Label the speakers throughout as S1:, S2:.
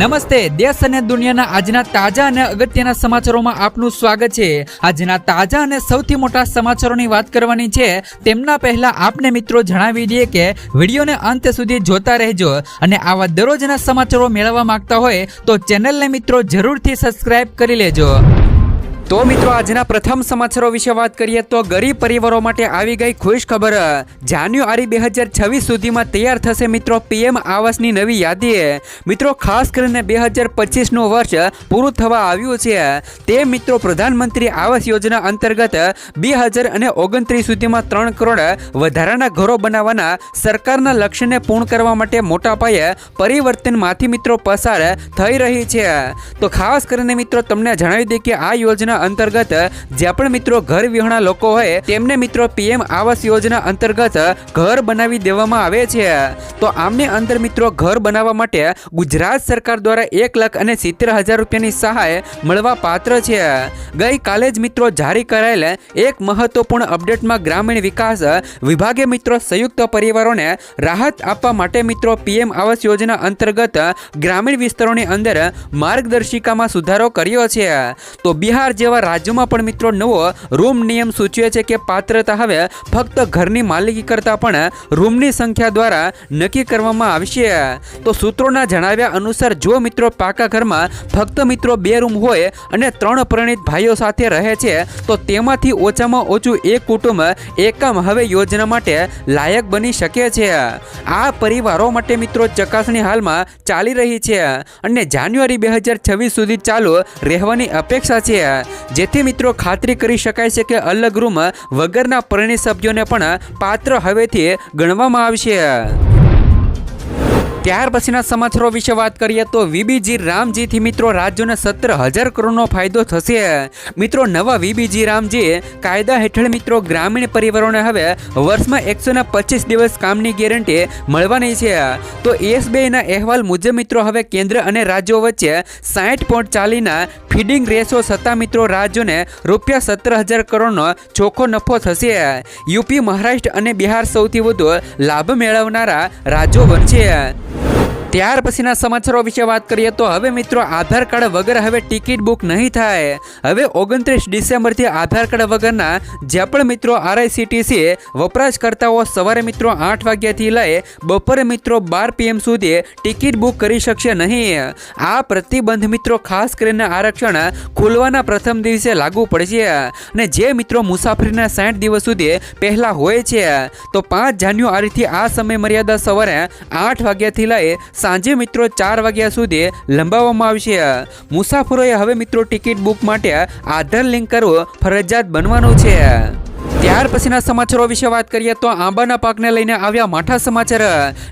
S1: નમસ્તે, દેશ અને દુનિયાના આજના તાજા અને અગત્યના સમાચારોમાં આપનું સ્વાગત છે। આજના તાજા અને સૌથી મોટા સમાચારોની વાત કરવાની છે। તેમના પહેલા આપને મિત્રો જણાવી દઈએ કે વિડીયોને અંત સુધી જોતા રહેજો અને આવા દરરોજના સમાચારો મેળવવા માંગતા હોય તો ચેનલને મિત્રો જરૂરથી સબસ્ક્રાઇબ કરી લેજો। તો મિત્રો આજના પ્રથમ સમાચારો વિશે વાત કરીએ તો ગરીબ પરિવારો માટે આવી ગઈ ખુશ ખબર। જાન્યુઆરી 2026 સુધીમાં તૈયાર થશે મિત્રો પીએમ આવાસની નવી યાદી। મિત્રો ખાસ કરીને 2025નું વર્ષ પૂરું થવા આવ્યું છે, તે મિત્રો પ્રધાનમંત્રી આવાસ યોજના અંતર્ગત 2029 સુધીમાં 3 કરોડ વધારાના ઘરો બનાવવાના સરકારના લક્ષ્યને પૂર્ણ કરવા માટે મોટા પાયે પરિવર્તનમાંથી મિત્રો પસાર થઈ રહી છે। તો ખાસ કરીને મિત્રો તમને જણાવી દઈએ કે આ યોજના અંતર્ગત જે પણ મિત્રો ઘર વિહોણા લોકો હોય તેમને મિત્રો પીએમ આવાસ યોજના અંતર્ગત ઘર બનાવી દેવામાં આવે છે। તો આમની અંદર મિત્રો ઘર બનાવવા માટે ગુજરાત સરકાર દ્વારા 1,70,000 રૂપિયાની સહાય મળવા પાત્ર છે। ગઈકાલે જ મિત્રો જારી કરાયેલ એક મહત્વપૂર્ણ અપડેટમાં ગ્રામીણ વિકાસ વિભાગે મિત્રો સંયુક્ત પરિવારોને રાહત આપવા માટે મિત્રો પીએમ આવાસ યોજના અંતર્ગત ગ્રામીણ વિસ્તારોની અંદર માર્ગદર્શિકામાં સુધારો કર્યો છે। તો બિહાર જેવા રાજ્યોમાં પણ મિત્રો નવો રૂમ નિયમ સૂચવે છે કે પાત્રતા હવે ફક્ત ઘરની માલિકી કરતા પણ રૂમની સંખ્યા દ્વારા નક્કી કરવામાં આવશે। તો સૂત્રોના જણાવ્યા અનુસાર જો મિત્રો પાકા ઘરમાં ફક્ત મિત્રો 2 રૂમ હોય અને 3 પરિણીત ભાઈઓ સાથે રહે છે તો તેમાંથી ઓછામાં ઓછું એક કુટુંબ એકમ હવે યોજના માટે લાયક બની શકે છે। આ પરિવારો માટે મિત્રો ચકાસણી હાલમાં ચાલી રહી છે અને જાન્યુઆરી 2026 સુધી ચાલુ રહેવાની અપેક્ષા છે, જેથી મિત્રો ખાતરી કરી શકાય છે કે અલગ રૂમ વગરના પરિણીત સભ્યોને પણ પાત્ર હવેથી ગણવામાં આવશે। ત્યાર પછીના સમાચારો વિશે વાત કરીએ તો વીબીજી રામજીથી મિત્રો રાજ્યોને 17,000 કરોડનો ફાયદો થશે। મિત્રો નવા વીબીજી રામજી કાયદા હેઠળ મિત્રો ગ્રામીણ પરિવારોને હવે વર્ષમાં 125 દિવસ કામની ગેરંટી મળવાની છે। તો એસબીઆઈના અહેવાલ મુજબ મિત્રો હવે કેન્દ્ર અને રાજ્યો વચ્ચે 60.40ના ફીડિંગ રેશો છતાં મિત્રો રાજ્યોને રૂપિયા 17,000 કરોડનો ચોખ્ખો નફો થશે। યુપી, મહારાષ્ટ્ર અને બિહાર સૌથી વધુ લાભ મેળવનારા રાજ્યો બનશે। ત્યાર પછીના સમાચારો વિશે વાત કરીએ તો હવે મિત્રો આધાર કાર્ડ વગર હવે ટિકિટ બુક નહીં થાય। હવે 29 ડિસેમ્બરથી આધાર કાર્ડ વગરના જે પણ મિત્રો આરઆઈસીટીસી વપરાશકર્તાઓ સવારે મિત્રો 8 વાગ્યાથી લઈ બપોરે મિત્રો 12 PM સુધી ટિકિટ બુક કરી શકશે નહીં। આ પ્રતિબંધ મિત્રો ખાસ કરીને આરક્ષણ ખુલવાના પ્રથમ દિવસે લાગુ પડશે અને જે મિત્રો મુસાફરીના 60 દિવસ સુધી પહેલા હોય છે તો 5 જાન્યુઆરીથી આ સમય મર્યાદા સવારે 8 વાગ્યાથી લઈ સાંજે મિત્રો 4 વાગ્યા સુધી લંબાવવામાં આવશે। મુસાફરોએ હવે મિત્રો ટિકિટ બુક માટે આધાર લિંક કરવું ફરજિયાત બનવાનું છે। ત્યાર પછીના સમાચારો વિશે વાત કરીએ તો આંબાના પાકને લઈને આવ્યા માઠા સમાચાર।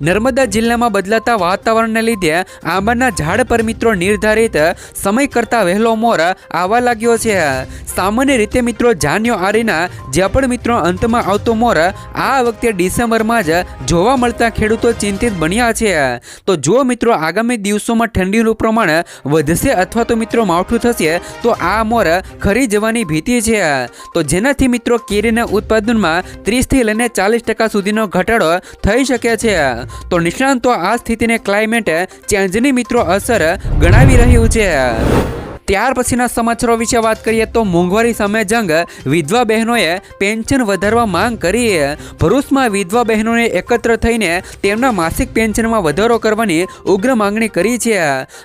S1: નર્મદા જિલ્લામાં બદલાતા વાતાવરણને લીધે આંબાના ઝાડ પર મિત્રો નિર્ધારિત સમય કરતાં વહેલો મોર આવવા લાગ્યો છે। સામાન્ય રીતે મિત્રો જાન્યુઆરીના જે પણ મિત્રો અંતમાં આવતો મોર આ વખતે ડિસેમ્બરમાં જ જોવા મળતા ખેડૂતો ચિંતિત બન્યા છે। તો જો મિત્રો આગામી દિવસોમાં ઠંડીનું પ્રમાણ વધશે અથવા તો મિત્રો માવઠું થશે તો આ મોર ખરી જવાની ભીતિ છે। તો જેનાથી મિત્રો કેરીના ઉત્પાદનમાં 30 થી લઈને 40% સુધીનો ઘટાડો થઈ શકે છે। તો નિષ્ણાંતો આ સ્થિતિને ક્લાઇમેટ ચેન્જની મિત્રો અસર ગણાવી રહ્યું છે। ત્યાર પછીના સમાચારો વિશે વાત કરીએ તો મોંઘવારી સામે જંગ, વિધવા બહેનોએ પેન્શન વધારવા માંગ કરી। ભરૂચમાં વિધવા બહેનોને એકત્ર થઈને તેમના માસિક પેન્શનમાં વધારો કરવાની ઉગ્ર માંગણી કરી છે।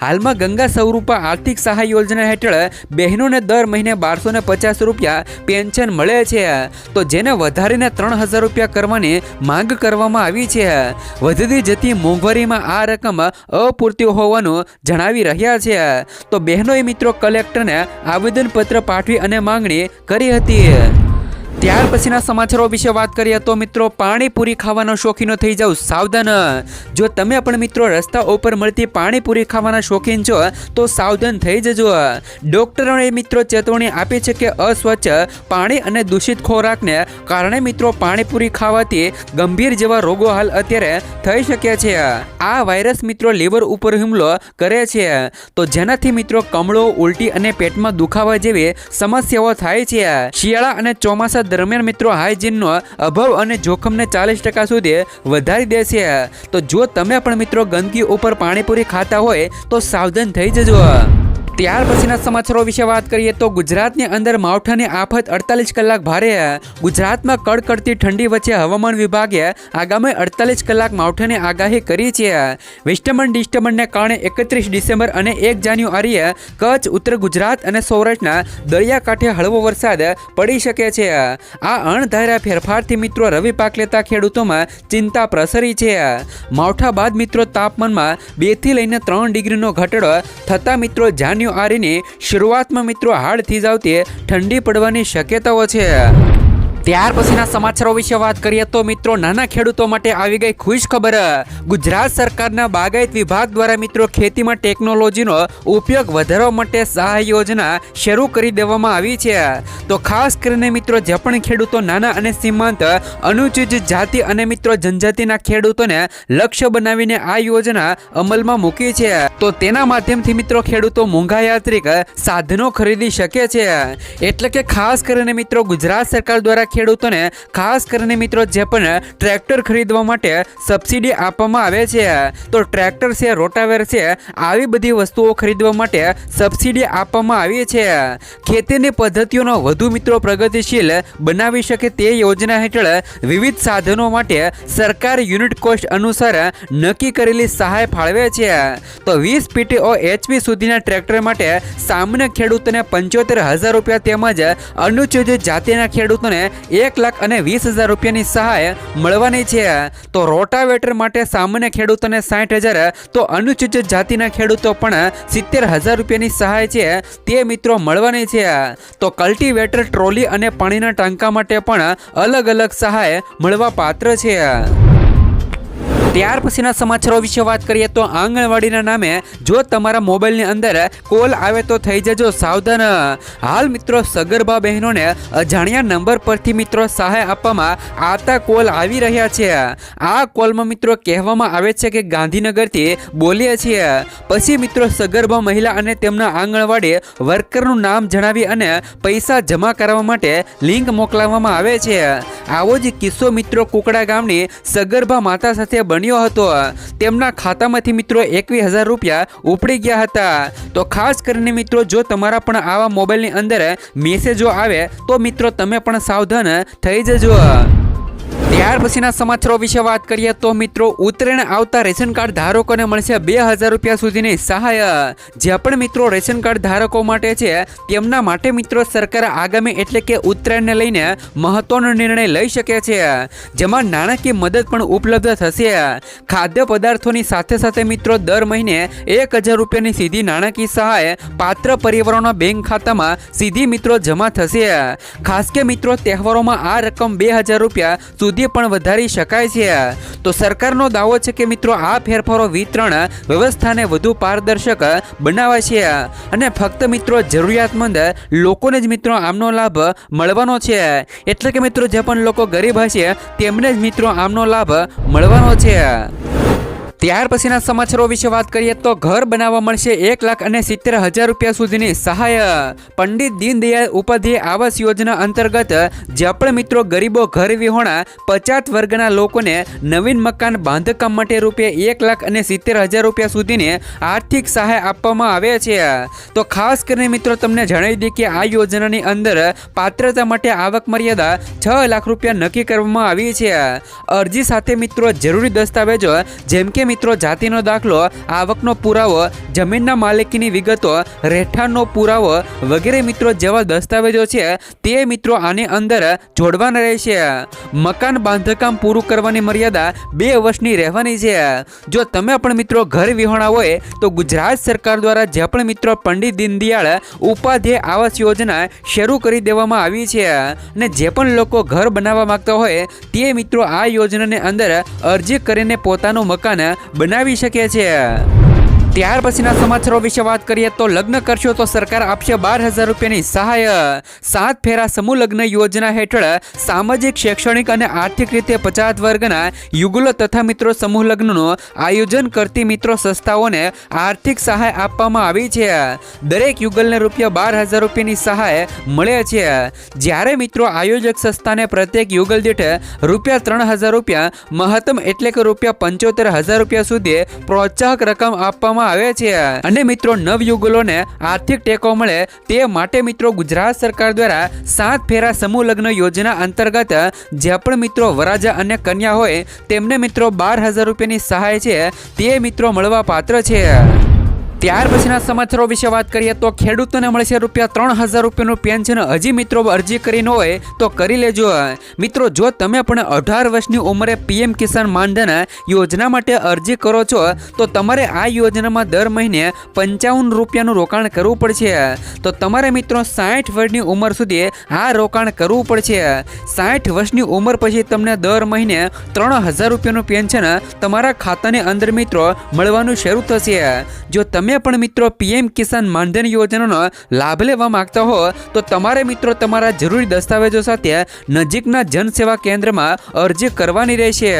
S1: હાલમાં ગંગા સ્વરૂપા આર્થિક સહાય યોજના હેઠળ બહેનોને દર મહિને 1250 રૂપિયા પેન્શન મળે છે, તો જેને વધારીને 3,000 રૂપિયા કરવાની માંગ કરવામાં આવી છે। વધતી જતી મોંઘવારીમાં આ રકમ અપૂરતી હોવાનું જણાવી રહ્યા છે। તો બહેનોએ મિત્રો કલેક્ટરને આવેદનપત્ર પાઠવી અને માંગણી કરી હતી। ત્યાર પછીના સમાચારો વિશે વાત કરીએ તો મિત્રો પાણીપુરી ખાવાના શોખીનો થઈ જાવ સાવધાન। જો તમે પણ મિત્રો રસ્તા ઉપર મળતી પાણીપુરી ખાવાના શોખીન છો તો સાવધાન થઈ જજો। ડોક્ટરોએ મિત્રો ચેતવણી આપી છે કે અસ્વચ્છ પાણી અને દૂષિત ખોરાકને કારણે મિત્રો પાણીપુરી ખાવાથી ગંભીર જેવા રોગો હાલ અત્યારે થઈ શકે છે। આ વાયરસ મિત્રો લીવર ઉપર હુમલો કરે છે, તો જેનાથી મિત્રો કમળો, ઉલટી અને પેટમાં દુખાવા જેવી સમસ્યાઓ થાય છે। શિયાળા અને ચોમાસા દરમિયાન મિત્રો હાઇજીનનો અભાવ અને જોખમને 40% સુધી વધારી દેશે. તો જો તમે પણ મિત્રો ગંદકી ઉપર પાણીપુરી ખાતા હોય તો સાવધાન થઈ જજો. ત્યાર પછીના સમાચારો વિશે વાત કરીએ તો ગુજરાતની અંદર માવઠાની આફત 48 કલાક ભારે. ગુજરાતમાં કડકડતી ઠંડી વચ્ચે હવામાન વિભાગે આગામી 48 કલાક માવઠાની આગાહી કરી છે. વેસ્ટર્ન ડિસ્ટર્બન્સને કારણે 31 ડિસેમ્બર અને 1 જાન્યુઆરીએ કચ્છ, ઉત્તર ગુજરાત અને સૌરાષ્ટ્રના દરિયાકાંઠે હળવો વરસાદ પડી શકે છે. આ અણધાર્યા ફેરફારથી મિત્રો રવિ પાક લેતા ખેડૂતોમાં ચિંતા પ્રસરી છે. માવઠા બાદ મિત્રો તાપમાનમાં 2 થી લઈને 3 ડિગ્રીનો ઘટાડો થતા મિત્રો જાન્યુઆરીની શરૂઆતમાં મિત્રો હાડ થીજાવતી ઠંડી પડવાની શક્યતાઓ છે. ત્યાર પછીના સમાચારો વિશે વાત કરીએ તો મિત્રો નાના ખેડૂતો માટે આવી ગઈ ખુશ ખબર. ગુજરાત સરકારના બાગાયત વિભાગ દ્વારા મિત્રો ખેતીમાં ટેકનોલોજીનો ઉપયોગ વધારવા માટે સહાય યોજના શરૂ કરી દેવામાં આવી છે. તો ખાસ કરીને મિત્રો જે પણ ખેડૂતો નાના અને સીમાંત અનુસૂચિત જાતિ અને મિત્રો જનજાતિના ખેડૂતોને લક્ષ્ય બનાવીને આ યોજના અમલમાં મૂકી છે. તો તેના માધ્યમથી મિત્રો ખેડૂતો મોંઘા યાત્રિક સાધનો ખરીદી શકે છે. એટલે કે ખાસ કરીને મિત્રો ગુજરાત સરકાર દ્વારા ખેડૂતોને ખાસ કરીને મિત્રો જે પણ ટ્રેક્ટર ખરીદવા માટે સબસિડી આપવામાં આવે છે. તો ટ્રેક્ટર છે, રોટાવેર છે, આવી બધી વસ્તુઓ ખરીદવા માટે સબસિડી આપવામાં આવી છે. ખેતીની પદ્ધતિઓનો વધુ મિત્રો પ્રગતિશીલ બનાવી શકે તે યોજના હેઠળ વિવિધ સાધનો માટે સરકાર યુનિટ કોસ્ટ અનુસાર નક્કી કરેલી સહાય ફાળવે છે. તો 20 PTO HP સુધીના ટ્રેક્ટર માટે સામાન્ય ખેડૂતોને 75,000 રૂપિયા તેમજ અનુસૂચિત જાતિના ખેડૂતોને 1,20,000 રૂપિયાની સહાય મળવાની છે. તો રોટાવેટર માટે સામાન્ય ખેડૂતોને 60,000 તો અનુસૂચિત જાતિના ખેડૂતો પણ 70,000 રૂપિયાની સહાય છે તે મિત્રો મળવાની છે. તો કલ્ટિવેટર, ટ્રોલી અને પાણીના ટાંકા માટે પણ અલગ અલગ સહાય મળવા પાત્ર છે. ત્યાર પછીના સમાચારો વિશે વાત કરીએ તો આંગણવાડીના નામે જો તમારા મોબાઈલની અંદર કોલ આવે તો થઈ જજો સાવધાન. હાલ મિત્રો સગર્ભા બહેનોને અજાણ્યા નંબર પરથી મિત્રો સહાય આપવામાં આવતા કોલ આવી રહ્યા છે. આ કોલમાં મિત્રો કહેવામાં આવે છે કે ગાંધીનગરથી બોલીએ છીએ. પછી મિત્રો સગર્ભા મહિલા અને તેમના આંગણવાડી વર્કરનું નામ જણાવી અને પૈસા જમા કરાવવા માટે લિંક મોકલવામાં આવે છે. આવો જ કિસ્સો મિત્રો કુકડા ગામની સગર્ભા માતા સાથે બન્યો હતો. તેમના ખાતામાંથી મિત્રો 21,000 રૂપિયા ઉપડી ગયા હતા. તો ખાસ કરીને મિત્રો જો તમારા પણ આવા મોબાઈલની અંદર મેસેજો આવે તો મિત્રો તમે પણ સાવધાન થઈ જજો. ત્યાર પછીના સમાચારો વિશે વાત કરીએ તો મિત્રો ઉત્તરાયણ આવતા રેશન કાર્ડ ધારકોને મળશે 2,000 રૂપિયા સુધીની સહાય. જે પણ મિત્રો રેશન કાર્ડ ધારકો માટે છે તેમના માટે મિત્રો સરકાર આગામી એટલે કે ઉત્તરાયણને લઈને મહત્વનો નિર્ણય લઈ શકે છે. જેમાં નાણાકીય મદદ પણ ઉપલબ્ધ થશે. ખાદ્ય પદાર્થોની સાથે સાથે મિત્રો દર મહિને 1,000 રૂપિયાની સીધી નાણાકીય સહાય પાત્ર પરિવારોના બેંક ખાતામાં સીધી મિત્રો જમા થશે. ખાસ કે મિત્રો તહેવારોમાં આ રકમ 2,000 રૂપિયા સુધી પણ વધારી શકાય છે. તો સરકારનો દાવો છે કે મિત્રો આ ફેરફારો વિતરણ વ્યવસ્થાને વધુ પારદર્શક બનાવે છે અને ફક્ત મિત્રો જરૂરિયાતમંદ લોકોને જ મિત્રો આમનો લાભ મળવાનો છે. એટલે કે મિત્રો જે પણ લોકો ગરીબ હશે તેમને જ મિત્રો આમનો લાભ મળવાનો છે. ત્યાર પછીના સમાચારો વિશે વાત કરીએ તો ઘર બનાવવા મળશે 1,70,000 રૂપિયા સુધીની સહાય. પંડિત દીનદયાળ ઉપાધ્યાય આવાસ યોજના અંતર્ગત જે પણ મિત્રો ગરીબો ઘર વિહોણા 50 વર્ગના લોકોને નવીન મકાન બાંધકામ માટે ₹1,70,000 રૂપિયા સુધીની આર્થિક સહાય આપવામાં આવે છે. તો ખાસ કરીને મિત્રો તમને જણાવી દઈએ કે આ યોજનાની અંદર પાત્રતા માટે આવક મર્યાદા 6 લાખ રૂપિયા નક્કી કરવામાં આવી છે. અરજી સાથે મિત્રો જરૂરી દસ્તાવેજો જેમ કે મિત્રો જાતિનો દાખલો, આવકનો પુરાવો, જમીનના માલિકીની વિગતો, રહેઠાણનો પુરાવો વગેરે મિત્રો જેવા દસ્તાવેજો છે તે મિત્રો આની અંદર જોડવાના રહેશે. મકાન બાંધકામ પૂરું કરવાની મર્યાદા 2 વર્ષની રહેવાની છે. જો તમે પણ મિત્રો ઘર વિહોણા હોય તો ગુજરાત સરકાર દ્વારા જે પણ મિત્રો પંડિત દીનદયાળ ઉપાધ્યાય આવાસ યોજના શરૂ કરી દેવામાં આવી છે અને જે પણ લોકો ઘર બનાવવા માંગતા હોય તે મિત્રો આ યોજનાની અંદર અરજી કરીને પોતાનું મકાન બનાવી શકે છે. ત્યાર પછીના સમાચારો વિશે વાત કરીએ તો લગ્ન કરશો તો સરકાર આપશે 12,000 રૂપિયાની સહાય. 7 ફેરા સમૂહ લગ્ન યોજના હેઠળ સામાજિક, શૈક્ષણિક અને આર્થિક રીતે પછાત વર્ગના યુગલો તથા મિત્રો સમૂહ લગ્નનું આયોજન કરતી મિત્રો સંસ્થાઓને આર્થિક સહાય આપવામાં આવી છે. દરેક યુગલને રૂપિયા 12,000 રૂપિયાની સહાય મળે છે. જ્યારે મિત્રો આયોજક સંસ્થાને પ્રત્યેક યુગલ દીઠ રૂપિયા 3,000 રૂપિયા મહત્તમ એટલે કે રૂપિયા 75,000 રૂપિયા સુધી પ્રોત્સાહક રકમ આપવામાં આવે છે. અને મિત્રો નવયુગલોને આર્થિક ટેકો મળે તે માટે મિત્રો ગુજરાત સરકાર દ્વારા 7 ફેરા સમૂહ લગ્ન યોજના અંતર્ગત જે પણ મિત્રો વરાજા અને કન્યા હોય તેમને મિત્રો 12,000 રૂપિયાની સહાય છે તે મિત્રો મળવા પાત્ર છે. ત્યાર પછીના સમાચારો વિશે વાત કરીએ તો ખેડૂતોને મળશે રૂપિયા 3,000 રૂપિયાનું પેન્શન. હજી મિત્રો અરજી કરી ન હોય તો કરી લેજો. મિત્રો જો તમે પણ 18 વર્ષની ઉંમરે પીએમ કિસાન માનધન યોજના માટે અરજી કરો છો તો તમારે આ યોજનામાં દર મહિને 55 રૂપિયાનું રોકાણ કરવું પડશે. તો તમારે મિત્રો 60 વર્ષની ઉંમર સુધી આ રોકાણ કરવું પડશે. 60 વર્ષની ઉંમર પછી તમને દર મહિને 3,000 રૂપિયાનું પેન્શન તમારા ખાતાની અંદર મિત્રો મળવાનું શરૂ થશે. જો તમે પણ મિત્રો પીએમ કિસાન માનધન યોજનાનો લાભ લેવા માંગતા હો તો તમારે મિત્રો તમારા જરૂરી દસ્તાવેજો સાથે નજીકના જનસેવા કેન્દ્રમાં અરજી કરવાની રહેશે.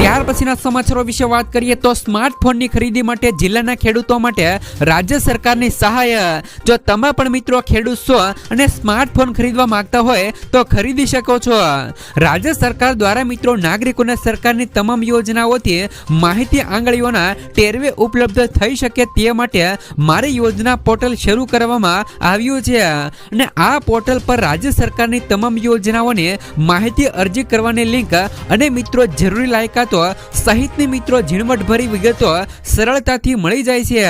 S1: ત્યાર પછીના સમાચારો વિશે વાત કરીએ તો સ્માર્ટફોનની ખરીદી માટે જિલ્લાના ખેડૂતો માટે રાજ્ય સરકારની સહાય. જો તમે પણ મિત્રો ખેડૂત છો અને સ્માર્ટફોન ખરીદવા માંગતા હોય તો ખરીદી શકો છો. રાજ્ય સરકાર દ્વારા મિત્રો નાગરિકોને સરકારની તમામ યોજનાઓથી માહિતી આંગળીઓના ટેરવે ઉપલબ્ધ થઈ શકે તે માટે મારી યોજના પોર્ટલ શરૂ કરવામાં આવ્યું છે. અને આ પોર્ટલ પર રાજ્ય સરકારની તમામ યોજનાઓની માહિતી અરજી કરવાની લિંક અને મિત્રો જરૂરી લાયકાત સહિતની મિત્રો ઝીણવટભરી વિગતો સરળતાથી મળી જાય છે.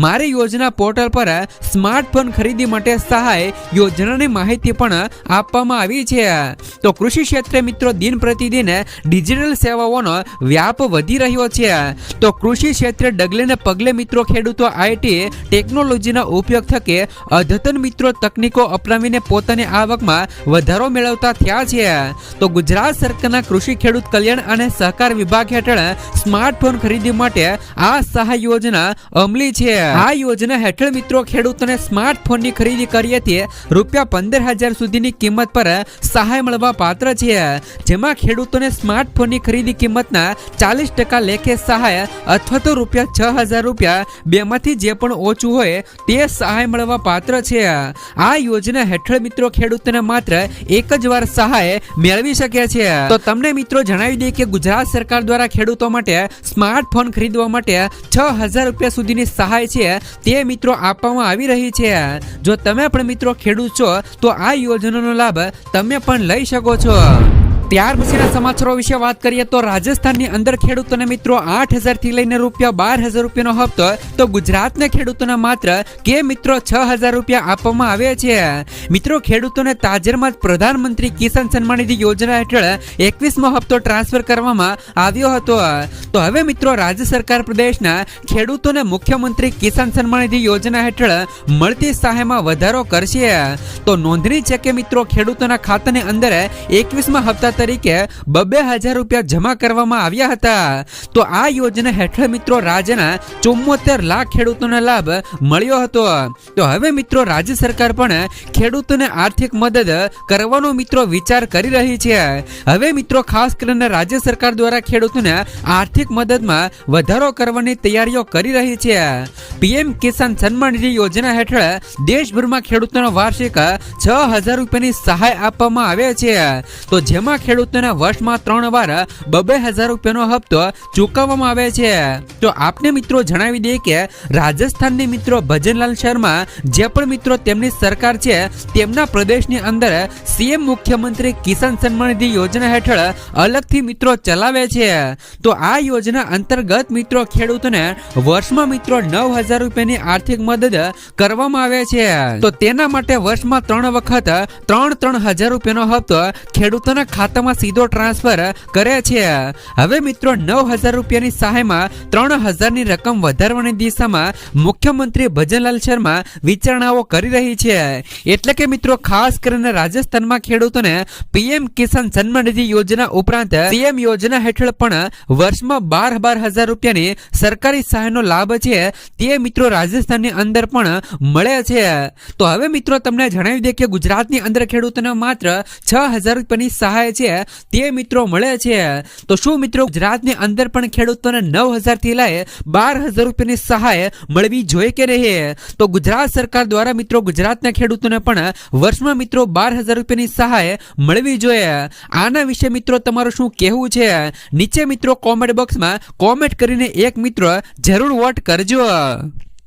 S1: મારી યોજના પોર્ટલ પર સ્માર્ટફોન ખરીદી માટે સહાય યોજનાની માહિતી પણ આપવામાં આવી છે. તો કૃષિ ક્ષેત્રે મિત્રો દિન પ્રતિદિન ડિજિટલ સેવાઓનો વ્યાપ વધી રહ્યો છે. તો કૃષિ ક્ષેત્રે ડગલે ને પગલે મિત્રો ખેડૂતો આઈટી ટેકનોલોજીના ઉપયોગ થકી અદ્યતન મિત્રો તકનીકો અપનાવીને પોતાની આવકમાં વધારો મેળવતા થયા છે. તો ગુજરાત સરકારના કૃષિ ખેડૂત કલ્યાણ અને સહકાર વિભાગ હેઠળ સ્માર્ટફોન ખરીદી માટે આ સહાય યોજના અમલી છે. આ યોજના હેઠળ મિત્રો ખેડૂતોને સ્માર્ટફોનની ખરીદી કરીએથી રૂપિયા 15,000 સુધીની કિંમત પર સહાય મળવા પાત્ર છે. જેમાં ખેડૂતોને સ્માર્ટફોનની ખરીદી કિંમતના 40% લેખે સહાય અથવા તો રૂપિયા 6,000 રૂપિયા બેમાંથી જે પણ ઓછું હોય તે સહાય મળવા પાત્ર છે. આ યોજના હેઠળ મિત્રો ખેડૂતોને માત્ર એક જ વાર સહાય મેળવી શકે છે. તો તમને મિત્રો જણાવી દઈએ કે ગુજરાત સરકાર દ્વારા ખેડૂતો માટે સ્માર્ટફોન ખરીદવા માટે 6,000 રૂપિયા સુધીની સહાય છે તે મિત્રો આપવામાં આવી રહી છે. જો તમે પણ મિત્રો ખેડૂત છો તો આ યોજનાનો લાભ તમે પણ લઈ શકો છો. ત્યાર પછીના સમાચારો વિશે વાત કરીએ તો રાજસ્થાનની અંદર ખેડૂતોને મિત્રો 8,000 થી લઈને રૂપિયા 12,000 રૂપિયાનો હપ્તો તો ગુજરાતના ખેડૂતોને માત્ર કે મિત્રો 6,000 રૂપિયા આપવામાં આવે છે. મિત્રો ખેડૂતોને તાજેતરમાં જ પ્રધાનમંત્રી કિસાન સન્માન નિધિ યોજના હેઠળ 21મો હપ્તો ટ્રાન્સફર કરવામાં આવ્યો હતો. તો હવે મિત્રો રાજ્ય સરકાર પ્રદેશના ખેડૂતોને મુખ્યમંત્રી કિસાન સન્માન નિધિ યોજના હેઠળ મળતી સહાયમાં વધારો કરશે. તો નોંધની છે કે મિત્રો ખેડૂતોના ખાતાની અંદર 21મા હપ્તા તરીકે 2,000 રૂપિયા જમા કરવામાં આવ્યા હતા. તો આ યોજના હેઠળ મિત્રો રાજ્યના 74 લાખ ખેડૂતોને લાભ મળ્યો હતો. તો હવે મિત્રો રાજ્ય સરકાર પણ ખેડૂતોને આર્થિક મદદ કરવાનો મિત્રો વિચાર કરી રહી છે. હવે મિત્રો ખાસ કરીને રાજ્ય સરકાર દ્વારા ખેડૂતોને આર્થિક મદદમાં વધારો કરવાની તૈયારીઓ કરી રહી છે. પીએમ કિસાન સન્માન નિધિ યોજના હેઠળ દેશભરમાં ખેડૂતોને વાર્ષિક 6,000 રૂપિયાની સહાય આપવામાં આવે છે. તો જેમાં ખેડૂતોને વર્ષમાં 3 વાર 2,000 રૂપિયાનો હપ્તો ચૂકવવામાં આવે છે. તો આપને મિત્રો જણાવી દઈએ કે રાજસ્થાનની મિત્રો ભજનલાલ શર્મા જે પણ મિત્રો તેમની સરકાર છે તેમના પ્રદેશની અંદર સીએમ મુખ્યમંત્રી કિસાન સન્માન નિધિ યોજના હેઠળ અલગથી મિત્રો ચલાવે છે. તો આ યોજના અંતર્ગત મિત્રો ખેડૂતોને વર્ષમાં મિત્રો 9,000 રૂપિયાની આર્થિક મદદ કરવામાં આવે છે. તો તેના માટે વર્ષમાં 3 વખત 3,000 રૂપિયાનો હપ્તો ખેડૂતોના ખાતા ખાતામાં સીધો ટ્રાન્સફર કરે છે. હવે મિત્રો 9,000 રૂપિયાની સહાયમાં 3,000ની રકમ વધારવાની દિશામાં મુખ્યમંત્રી ભજનલાલ શર્મા વિચારણાઓ કરી રહી છે. એટલે કે મિત્રો ખાસ કરીને રાજસ્થાનમાં ખેડૂતોને પીએમ કિસાન સન્માન નિધિ યોજના ઉપરાંત સીએમ યોજના હેઠળ પણ વર્ષમાં 12,000 રૂપિયાની સરકારી સહાયનો લાભ છે તે મિત્રો રાજસ્થાનની અંદર પણ મળે છે. તો હવે મિત્રો તમને જણાવી દે કે ગુજરાતની અંદર ખેડૂતોને માત્ર 6,000 રૂપિયાની સહાય છે તે મિત્રો મળે છે. તો શું મિત્રો ગુજરાતની અંદર પણ ખેડૂતોને 9,000 થી લઈ 12,000 રૂપિયાની સહાય મળવી જોઈએ કે નહીં? તો ગુજરાત સરકાર દ્વારા મિત્રો ગુજરાતના ખેડૂતોને પણ વર્ષમાં મિત્રો 12,000 રૂપિયાની સહાય મળવી જોઈએ. આના વિશે મિત્રો તમારું શું કહેવું છે? નીચે મિત્રો કોમેન્ટ બોક્સમાં કોમેન્ટ કરીને એક મિત્રો જરૂર વોટ કરજો.